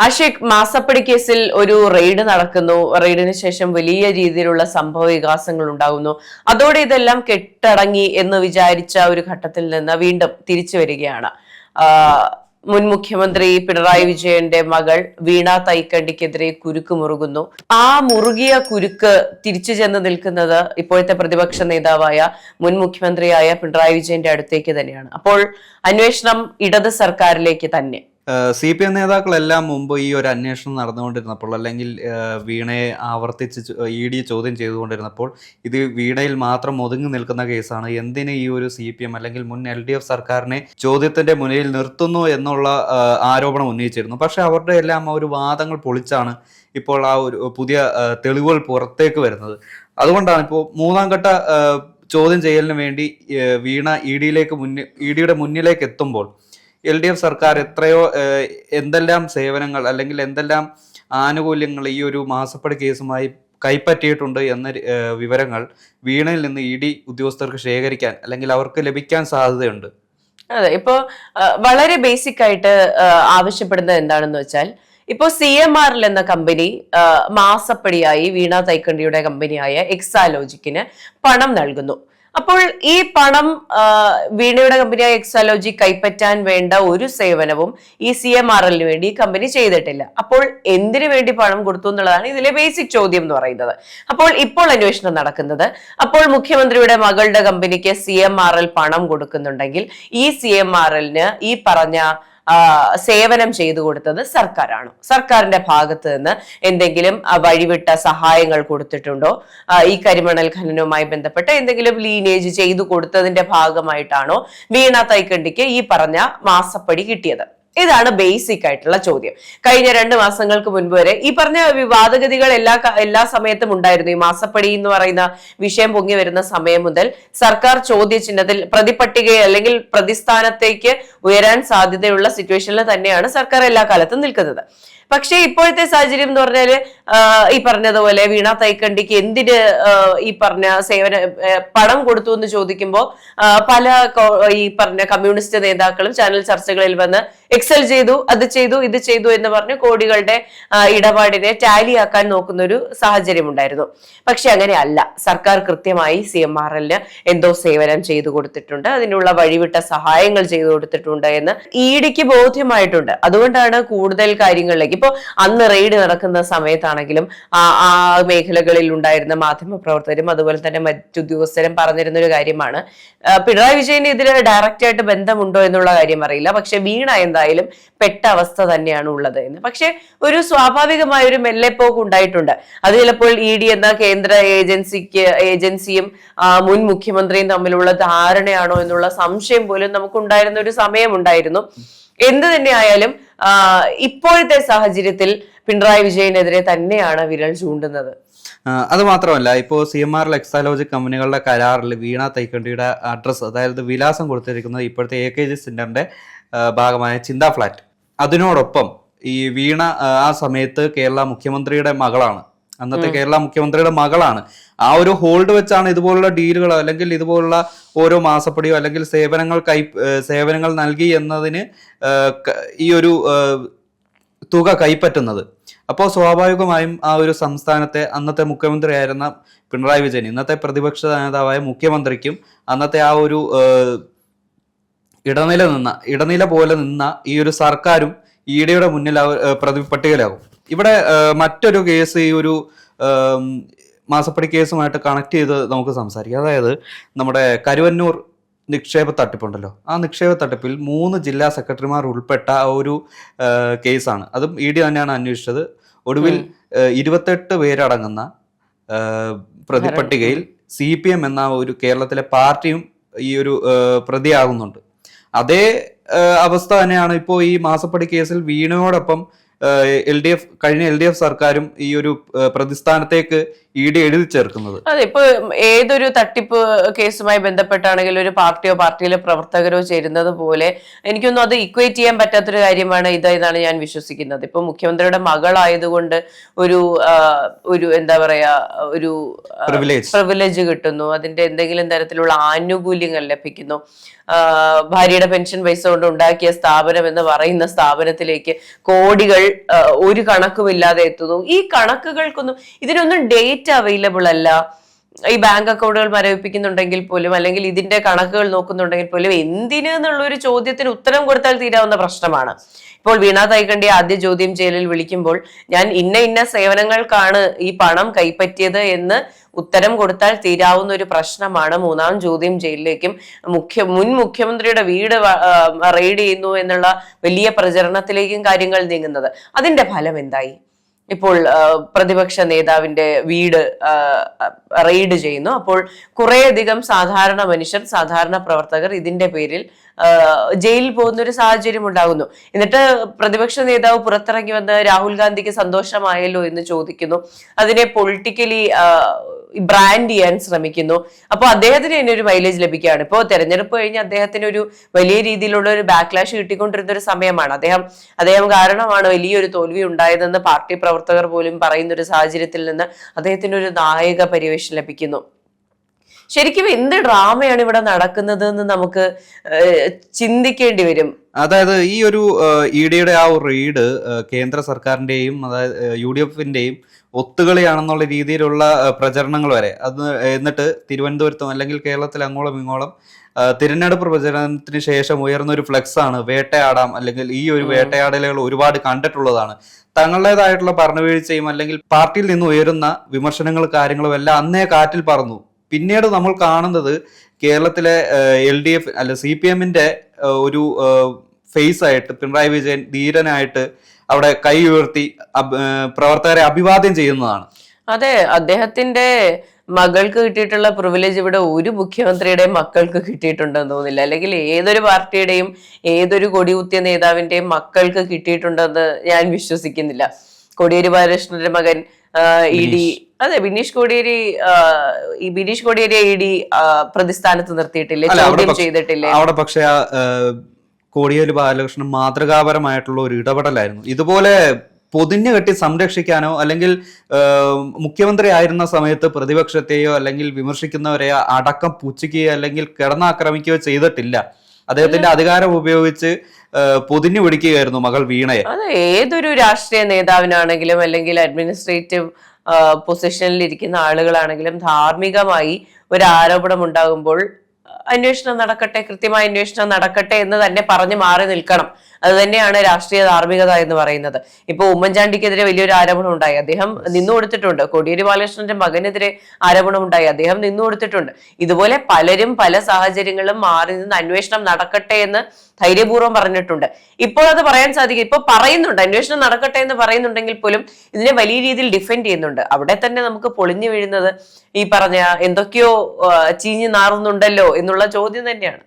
ആഷിഖ്, മാസപ്പടി കേസിൽ ഒരു റെയ്ഡ് നടക്കുന്നു. റെയ്ഡിന് ശേഷം വലിയ രീതിയിലുള്ള സംഭവ വികാസങ്ങൾ ഉണ്ടാകുന്നു. അതോടെ ഇതെല്ലാം കെട്ടടങ്ങി എന്ന് വിചാരിച്ച ഒരു ഘട്ടത്തിൽ നിന്ന് വീണ്ടും തിരിച്ചു വരികയാണ്. മുൻ മുഖ്യമന്ത്രി പിണറായി വിജയന്റെ മകൾ വീണ തൈക്കണ്ടിക്കെതിരെ കുരുക്ക് മുറുകുന്നു. ആ മുറുകിയ കുരുക്ക് തിരിച്ചു ചെന്ന് നിൽക്കുന്നത് ഇപ്പോഴത്തെ പ്രതിപക്ഷ നേതാവായ മുൻ മുഖ്യമന്ത്രിയായ പിണറായി വിജയന്റെ അടുത്തേക്ക് തന്നെയാണ്. അപ്പോൾ അന്വേഷണം ഇടത് സർക്കാരിലേക്ക് തന്നെ. CPM നേതാക്കളെല്ലാം മുമ്പ് ഈ ഒരു അന്വേഷണം നടന്നുകൊണ്ടിരുന്നപ്പോൾ, അല്ലെങ്കിൽ വീണയെ ആവർത്തിച്ച് ED ചോദ്യം ചെയ്തുകൊണ്ടിരുന്നപ്പോൾ, ഇത് വീണയിൽ മാത്രം ഒതുങ്ങി നിൽക്കുന്ന കേസാണ്, എന്തിന് ഈ ഒരു CPM അല്ലെങ്കിൽ മുൻ LDF സർക്കാരിനെ ചോദ്യത്തിന്റെ മുന്നിൽ നിർത്തുന്നു എന്നുള്ള ആരോപണം ഉന്നയിച്ചിരുന്നു. പക്ഷെ അവരുടെ എല്ലാം ഒരു വാദങ്ങൾ പൊളിച്ചാണ് ഇപ്പോൾ ആ ഒരു പുതിയ തെളിവുകൾ പുറത്തേക്ക് വരുന്നത്. അതുകൊണ്ടാണ് ഇപ്പോൾ മൂന്നാം ഘട്ട ചോദ്യം ചെയ്യലിന് വേണ്ടി വീണ EDയുടെ മുന്നിലേക്ക് എത്തുമ്പോൾ LDF സർക്കാർ എന്തെല്ലാം സേവനങ്ങൾ അല്ലെങ്കിൽ എന്തെല്ലാം ആനുകൂല്യങ്ങൾ ഈ ഒരു മാസപ്പടി കേസുമായി കൈപ്പറ്റിയിട്ടുണ്ട് എന്ന വിവരങ്ങൾ വീണയിൽ നിന്ന് ED ഉദ്യോഗസ്ഥർക്ക് ശേഖരിക്കാൻ അല്ലെങ്കിൽ അവർക്ക് ലഭിക്കാൻ സാധ്യതയുണ്ട്. അതെ, ഇപ്പോ വളരെ ബേസിക് ആയിട്ട് ആവശ്യപ്പെടുന്നത് എന്താണെന്ന് വെച്ചാൽ, ഇപ്പോ CMRL എന്ന കമ്പനി മാസപ്പടിയായി വീണ തൈക്കണ്ടിയുടെ കമ്പനിയായ എക്സാലോജിക്കിന് പണം നൽകുന്നു. അപ്പോൾ ഈ പണം വീണയുടെ കമ്പനിയായ എക്സാലോജി കൈപ്പറ്റാൻ വേണ്ട ഒരു സേവനവും ഈ CMRLന് വേണ്ടി ഈ കമ്പനി ചെയ്തിട്ടില്ല. അപ്പോൾ എന്തിനു വേണ്ടി പണം കൊടുത്തു എന്നുള്ളതാണ് ഇതിലെ ബേസിക് ചോദ്യം എന്ന് പറയുന്നത്. അപ്പോൾ ഇപ്പോൾ അന്വേഷണം നടക്കുന്നത്, അപ്പോൾ മുഖ്യമന്ത്രിയുടെ മകളുടെ കമ്പനിക്ക് CMRL പണം കൊടുക്കുന്നുണ്ടെങ്കിൽ ഈ CMRLന് ഈ പറഞ്ഞ സേവനം ചെയ്തു കൊടുത്തത് സർക്കാരാണോ? സർക്കാരിന്റെ ഭാഗത്ത് നിന്ന് എന്തെങ്കിലും വഴിവിട്ട സഹായങ്ങൾ കൊടുത്തിട്ടുണ്ടോ? ഈ കരിമണൽ ഖനനവുമായി ബന്ധപ്പെട്ട് എന്തെങ്കിലും ലീനേജ് ചെയ്തു കൊടുത്തതിന്റെ ഭാഗമായിട്ടാണോ വീണ തൈക്കണ്ടിക്ക് ഈ പറഞ്ഞ മാസപ്പടി കിട്ടിയത്? ഇതാണ് ബേസിക് ആയിട്ടുള്ള ചോദ്യം. കഴിഞ്ഞ 2 മാസങ്ങൾക്ക് മുൻപ് വരെ ഈ പറഞ്ഞ വിവാദഗതികൾ എല്ലാ സമയത്തും ഉണ്ടായിരുന്നു. ഈ മാസപ്പടി എന്ന് പറയുന്ന വിഷയം പൊങ്ങി വരുന്ന സമയം മുതൽ സർക്കാർ ചോദ്യചിഹ്നത്തിൽ, പ്രതിപട്ടികയിൽ അല്ലെങ്കിൽ പ്രതിസ്ഥാനത്തേക്ക് ഉയരാൻ സാധ്യതയുള്ള സിറ്റുവേഷനിൽ തന്നെയാണ് സർക്കാർ എല്ലാ കാലത്തും നിൽക്കുന്നത്. പക്ഷേ ഇപ്പോഴത്തെ സാഹചര്യം എന്ന് പറഞ്ഞാല് ഈ പറഞ്ഞതുപോലെ വീണ തൈക്കണ്ടിക്ക് എന്തിന് ഈ പറഞ്ഞ പണം കൊടുത്തു എന്ന് ചോദിക്കുമ്പോൾ പല ഈ പറഞ്ഞ കമ്മ്യൂണിസ്റ്റ് നേതാക്കളും ചാനൽ ചർച്ചകളിൽ വന്ന് എക്സൽ ചെയ്തു, അത് ചെയ്തു, ഇത് ചെയ്തു എന്ന് പറഞ്ഞ് കോടികളുടെ ഇടപാടിനെ ടാലിയാക്കാൻ നോക്കുന്ന ഒരു സാഹചര്യം ഉണ്ടായിരുന്നു. പക്ഷെ അങ്ങനെ അല്ല. സർക്കാർ കൃത്യമായി CMRLന് എന്തോ സേവനം ചെയ്തു കൊടുത്തിട്ടുണ്ട്, അതിനുള്ള വഴിവിട്ട സഹായങ്ങൾ ചെയ്തു കൊടുത്തിട്ടുണ്ട് എന്ന് EDക്ക് ബോധ്യമായിട്ടുണ്ട്. അതുകൊണ്ടാണ് കൂടുതൽ കാര്യങ്ങളിലേക്ക്, ഇപ്പോ അന്ന് റെയ്ഡ് നടക്കുന്ന സമയത്താണെങ്കിലും ആ മേഖലകളിൽ ഉണ്ടായിരുന്ന മാധ്യമപ്രവർത്തകരും അതുപോലെ തന്നെ മറ്റുദ്യോഗസ്ഥരും പറഞ്ഞിരുന്ന ഒരു കാര്യമാണ്, പിണറായി വിജയന് ഇതിൽ ഡയറക്റ്റ് ആയിട്ട് ബന്ധമുണ്ടോ എന്നുള്ള കാര്യം അറിയില്ല, പക്ഷെ വീണ എന്തായാലും പെട്ട അവസ്ഥ തന്നെയാണ് ഉള്ളത് എന്ന്. പക്ഷെ ഒരു സ്വാഭാവികമായ ഒരു മെല്ലെപ്പോക്ക് ഉണ്ടായിട്ടുണ്ട്. അത് ചിലപ്പോൾ ED എന്ന കേന്ദ്ര ഏജൻസിയും മുൻ മുഖ്യമന്ത്രിയും തമ്മിലുള്ള ധാരണയാണോ എന്നുള്ള സംശയം പോലും നമുക്കുണ്ടായിരുന്ന ഒരു സമയമുണ്ടായിരുന്നു. എന്ത് തന്നെ ആയാലും ഇപ്പോഴത്തെ സാഹചര്യത്തിൽ പിണറായി വിജയനെതിരെ തന്നെയാണ് വിരൽ ചൂണ്ടുന്നത്. അത് മാത്രമല്ല, ഇപ്പോൾ CMRL എക്സാലോജിക് കമ്പനികളുടെ കരാറിൽ വീണ തൈക്കണ്ടിയുടെ അഡ്രസ്സ്, അതായത് വിലാസം കൊടുത്തിരിക്കുന്നത് ഇപ്പോഴത്തെ AKG സെന്ററിന്റെ ഭാഗമായ ചിന്ത ഫ്ലാറ്റ്. അതിനോടൊപ്പം ഈ വീണ ആ സമയത്ത് കേരള മുഖ്യമന്ത്രിയുടെ മകളാണ്, അന്നത്തെ കേരള മുഖ്യമന്ത്രിയുടെ മകളാണ്. ആ ഒരു ഹോൾഡ് വെച്ചാണ് ഇതുപോലുള്ള ഡീലുകൾ അല്ലെങ്കിൽ ഇതുപോലുള്ള ഓരോ മാസപ്പടിയോ അല്ലെങ്കിൽ സേവനങ്ങൾ നൽകി എന്നതിന് ഈ ഒരു തുക കൈപ്പറ്റുന്നത്. അപ്പോൾ സ്വാഭാവികമായും ആ ഒരു സംസ്ഥാനത്തെ അന്നത്തെ മുഖ്യമന്ത്രിയായിരുന്ന പിണറായി വിജയൻ, ഇന്നത്തെ പ്രതിപക്ഷ നേതാവായ മുഖ്യമന്ത്രിക്കും അന്നത്തെ ആ ഒരു ഇടനില പോലെ നിന്ന ഈ ഒരു സർക്കാരും EDയുടെ മുന്നിൽ പ്രതിപട്ടികയിലാകും. ഇവിടെ മറ്റൊരു കേസ്, ഈ ഒരു മാസപ്പടി കേസുമായിട്ട് കണക്ട് ചെയ്ത് നമുക്ക് സംസാരിക്കാം. അതായത് നമ്മുടെ കരുവന്നൂർ നിക്ഷേപ തട്ടിപ്പുണ്ടല്ലോ, ആ നിക്ഷേപ തട്ടിപ്പിൽ 3 ജില്ലാ സെക്രട്ടറിമാർ ഉൾപ്പെട്ട ഒരു കേസാണ്. അതും ED തന്നെയാണ് അന്വേഷിച്ചത്. ഒടുവിൽ 28 പേരടങ്ങുന്ന പ്രതിപട്ടികയിൽ CPM എന്ന ഒരു കേരളത്തിലെ പാർട്ടിയും ഈ ഒരു പ്രതിയാകുന്നുണ്ട്. അതേ അവസ്ഥ തന്നെയാണ് ഇപ്പോൾ ഈ മാസപ്പടി കേസിൽ വീണയോടൊപ്പം കഴിഞ്ഞ LDF സർക്കാരും ഈ ഒരു പ്രതിസ്ഥാനത്തേക്ക് ED എഴുതി ചേർക്കുന്നത്. അതെ, ഇപ്പൊ ഏതൊരു തട്ടിപ്പ് കേസുമായി ബന്ധപ്പെട്ടാണെങ്കിലും ഒരു പാർട്ടിയോ പാർട്ടിയിലെ പ്രവർത്തകരോ ചേരുന്നത് പോലെ എനിക്കൊന്നും അത് ഇക്വേറ്റ് ചെയ്യാൻ പറ്റാത്തൊരു കാര്യമാണ് ഇതാണ് ഞാൻ വിശ്വസിക്കുന്നത്. ഇപ്പൊ മുഖ്യമന്ത്രിയുടെ മകളായതുകൊണ്ട് ഒരു എന്താ പറയാ ഒരു പ്രിവിലേജ് കിട്ടുന്നു, അതിന്റെ എന്തെങ്കിലും തരത്തിലുള്ള ആനുകൂല്യങ്ങൾ ലഭിക്കുന്നു. ഭാര്യയുടെ പെൻഷൻ പൈസ കൊണ്ട് ഉണ്ടാക്കിയ സ്ഥാപനം എന്ന് പറയുന്ന സ്ഥാപനത്തിലേക്ക് കോടികൾ ഒരു കണക്കുമില്ലാതെ എത്തുന്നു. ഈ കണക്കുകൾക്കൊന്നും ഇതിനൊന്നും ഡേറ്റ് അവൈലബിൾ അല്ല. ഈ ബാങ്ക് അക്കൗണ്ടുകൾ മരവിപ്പിക്കുന്നുണ്ടെങ്കിൽ പോലും, അല്ലെങ്കിൽ ഇതിന്റെ കണക്കുകൾ നോക്കുന്നുണ്ടെങ്കിൽ പോലും എന്തിന് എന്നുള്ളൊരു ചോദ്യത്തിന് ഉത്തരം കൊടുത്താൽ തീരാവുന്ന പ്രശ്നമാണ്. ഇപ്പോൾ വീണ തൈക്കണ്ടിയെ ആദ്യ ചോദ്യം ചെയ്യലിൽ വിളിക്കുമ്പോൾ ഞാൻ ഇന്ന സേവനങ്ങൾക്കാണ് ഈ പണം കൈപ്പറ്റിയത് എന്ന് ഉത്തരം കൊടുത്താൽ തീരാവുന്ന ഒരു പ്രശ്നമാണ് മൂന്നാം ചോദ്യം ചെയ്യലിലേക്കും മുൻ മുഖ്യമന്ത്രിയുടെ വീട് റെയ്ഡ് ചെയ്യുന്നു എന്നുള്ള വലിയ പ്രചരണത്തിലേക്കും കാര്യങ്ങൾ നീങ്ങുന്നത്. അതിന്റെ ഫലം എന്തായി? ഇപ്പോൾ പ്രതിപക്ഷ നേതാവിന്റെ വീട് റെയ്ഡ് ചെയ്യുന്നു. അപ്പോൾ കുറേയധികം സാധാരണ മനുഷ്യർ, സാധാരണ പ്രവർത്തകർ ഇതിന്റെ പേരിൽ ജയിലിൽ പോകുന്ന ഒരു സാഹചര്യം ഉണ്ടാകുന്നു. എന്നിട്ട് പ്രതിപക്ഷ നേതാവ് പുറത്തിറങ്ങി വന്ന് രാഹുൽ ഗാന്ധിക്ക് സന്തോഷമായല്ലോ എന്ന് ചോദിക്കുന്നു. അതിനെ പൊളിറ്റിക്കലി ബ്രാൻഡ് ചെയ്യാൻ ശ്രമിക്കുന്നു. അപ്പൊ അദ്ദേഹത്തിന് തന്നെ ഒരു മൈലേജ് ലഭിക്കുകയാണ്. ഇപ്പോൾ തെരഞ്ഞെടുപ്പ് കഴിഞ്ഞ് അദ്ദേഹത്തിന് ഒരു വലിയ രീതിയിലുള്ള ഒരു ബാക്ക്ലാഷ് കിട്ടിക്കൊണ്ടിരുന്ന ഒരു സമയമാണ്. അദ്ദേഹം കാരണമാണ് വലിയൊരു തോൽവി ഉണ്ടായതെന്ന് പാർട്ടി പ്രവർത്തകർ പോലും പറയുന്ന ഒരു സാഹചര്യത്തിൽ നിന്ന് അദ്ദേഹത്തിന് ഒരു നായക പരിവേഷം ലഭിക്കുന്നു. ശരിക്കും എന്ത് ഡ്രാമയാണ് ഇവിടെ നടക്കുന്നത് എന്ന് നമുക്ക് ചിന്തിക്കേണ്ടി വരും. അതായത് ഈ ഒരു EDയുടെ ആ ഒരു റെയ്ഡ് കേന്ദ്ര സർക്കാരിന്റെയും അതായത് UDFന്റെയും ഒത്തുകളിയാണെന്നുള്ള രീതിയിലുള്ള പ്രചരണങ്ങൾ വരെ അത് എന്നിട്ട് തിരുവനന്തപുരത്തും അല്ലെങ്കിൽ കേരളത്തിൽ അങ്ങോളം ഇങ്ങോളം തിരഞ്ഞെടുപ്പ് പ്രചരണത്തിന് ശേഷം ഉയർന്ന ഒരു ഫ്ലെക്സ് ആണ് വേട്ടയാടാം, അല്ലെങ്കിൽ ഈ ഒരു വേട്ടയാടലുകൾ ഒരുപാട് കണ്ടിട്ടുള്ളതാണ്. തങ്ങളുടേതായിട്ടുള്ള ഭരണവീഴ്ചയും അല്ലെങ്കിൽ പാർട്ടിയിൽ നിന്ന് ഉയരുന്ന വിമർശനങ്ങളും കാര്യങ്ങളും എല്ലാം അന്നേ കാറ്റിൽ പറന്നു. പിന്നീട് നമ്മൾ കാണുന്നത് കേരളത്തിലെ LDF അല്ല CPMന്റെ ഒരു ഫേസ് ആയിട്ട് പിണറായി വിജയൻ ധീരനായിട്ട് അവിടെ കൈ ഉയർത്തി പ്രവർത്തകരെ അഭിവാദ്യം ചെയ്യുന്നതാണ്. അതെ, അദ്ദേഹത്തിന്റെ മകൾക്ക് കിട്ടിയിട്ടുള്ള പ്രിവിലേജ് ഇവിടെ ഒരു മുഖ്യമന്ത്രിയുടെയും മക്കൾക്ക് കിട്ടിയിട്ടുണ്ടെന്ന് തോന്നുന്നില്ല, അല്ലെങ്കിൽ ഏതൊരു പാർട്ടിയുടെയും ഏതൊരു കൊടികുത്തിയ നേതാവിന്റെയും മക്കൾക്ക് കിട്ടിയിട്ടുണ്ടെന്ന് ഞാൻ വിശ്വസിക്കുന്നില്ല. കോടിയേരി ബാലകൃഷ്ണന്റെ മകൻ ED, അതെ, ബിനീഷ് കോടിയേരിയെ ED പ്രതിസ്ഥാനത്ത് നിർത്തിയിട്ടില്ലേ, ചോദ്യം ചെയ്തിട്ടില്ലേ? അവിടെ പക്ഷെ കോടിയേരി ബാലകൃഷ്ണൻ മാതൃകാപരമായിട്ടുള്ള ഒരു ഇടപെടലായിരുന്നു. ഇതുപോലെ പൊതിഞ്ഞു കെട്ടി സംരക്ഷിക്കാനോ അല്ലെങ്കിൽ മുഖ്യമന്ത്രി ആയിരുന്ന സമയത്ത് പ്രതിപക്ഷത്തെയോ അല്ലെങ്കിൽ വിമർശിക്കുന്നവരെയോ അടക്കം പുച്ഛിക്കുകയോ അല്ലെങ്കിൽ കിടന്നാക്രമിക്കുകയോ ചെയ്തിട്ടില്ല. അദ്ദേഹത്തിന്റെ അധികാരം ഉപയോഗിച്ച് പൊതിഞ്ഞു പിടിക്കുകയായിരുന്നു മകൾ വീണയെ. അത് ഏതൊരു രാഷ്ട്രീയ നേതാവിനാണെങ്കിലും അല്ലെങ്കിൽ അഡ്മിനിസ്ട്രേറ്റീവ് പൊസിഷനിൽ ഇരിക്കുന്ന ആളുകളാണെങ്കിലും ധാർമ്മികമായി ഒരു ആരോപണം ഉണ്ടാകുമ്പോൾ അന്വേഷണം നടക്കട്ടെ, കൃത്യമായ അന്വേഷണം നടക്കട്ടെ എന്ന് തന്നെ പറഞ്ഞ് മാറി നിൽക്കണം. അത് തന്നെയാണ് രാഷ്ട്രീയ ധാർമ്മികത എന്ന് പറയുന്നത്. ഇപ്പൊ ഉമ്മൻചാണ്ടിക്കെതിരെ വലിയൊരു ആരോപണം ഉണ്ടായി, അദ്ദേഹം നിന്നു കൊടുത്തിട്ടുണ്ട്. കോടിയേരി ബാലകൃഷ്ണന്റെ മകനെതിരെ ആരോപണം ഉണ്ടായി, അദ്ദേഹം നിന്നു കൊടുത്തിട്ടുണ്ട്. ഇതുപോലെ പലരും പല സാഹചര്യങ്ങളും മാറി നിന്ന് അന്വേഷണം നടക്കട്ടെ എന്ന് ധൈര്യപൂർവ്വം പറഞ്ഞിട്ടുണ്ട്. ഇപ്പോൾ അത് പറയാൻ സാധിക്കും, ഇപ്പൊ പറയുന്നുണ്ട് അന്വേഷണം നടക്കട്ടെ എന്ന് പറയുന്നുണ്ടെങ്കിൽ പോലും ഇതിനെ വലിയ രീതിയിൽ ഡിഫെൻഡ് ചെയ്യുന്നുണ്ട്. അവിടെ തന്നെ നമുക്ക് പൊളിഞ്ഞു വീഴുന്നത് ഈ പറഞ്ഞ എന്തൊക്കെയോ ചീഞ്ഞു നാറുന്നുണ്ടല്ലോ എന്നുള്ള ചോദ്യം തന്നെയാണ്.